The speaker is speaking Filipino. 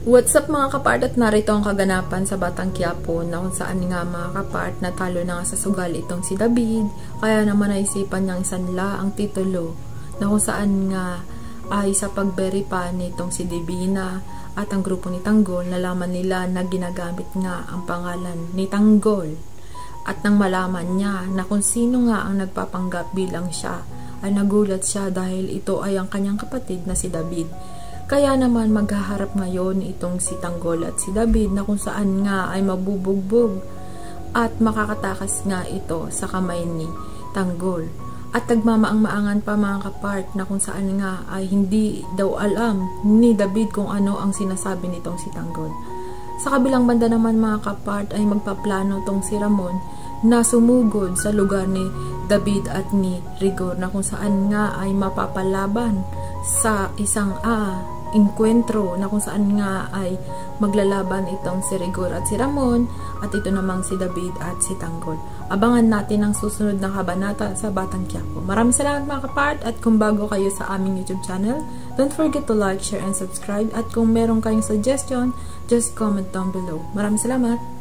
What's up mga kapart, at narito ang kaganapan sa Batang Quiapo na kung saan nga mga kapart natalo na nga sa sugal itong si David, kaya naman naisipan niyang isanla ang titulo na kung saan nga ay sa pag-verify nitong si Divina at ang grupo ni Tanggol, nalaman nila na ginagamit nga ang pangalan ni Tanggol. At nang malaman niya na kung sino nga ang nagpapanggap bilang siya, ay nagulat siya dahil ito ay ang kanyang kapatid na si David. Kaya naman maghaharap ngayon itong si Tanggol at si David na kung saan nga ay mabubugbog at makakatakas nga ito sa kamay ni Tanggol. At nagmamaang-maangan pa mga kapart na kung saan nga ay hindi daw alam ni David kung ano ang sinasabi nitong si Tanggol. Sa kabilang banda naman mga kapart ay magpaplano tong si Ramon na sumugod sa lugar ni David at ni Rigor na kung saan nga ay mapapalaban sa isang enkwentro na kung saan nga ay maglalaban itong si Rigor at si Ramon at ito namang si David at si Tanggol. Abangan natin ang susunod na kabanata sa Batang Quiapo. Maraming salamat mga kapart, at kung bago kayo sa aming YouTube channel, don't forget to like, share, and subscribe, at kung meron kayong suggestion, just comment down below. Maraming salamat!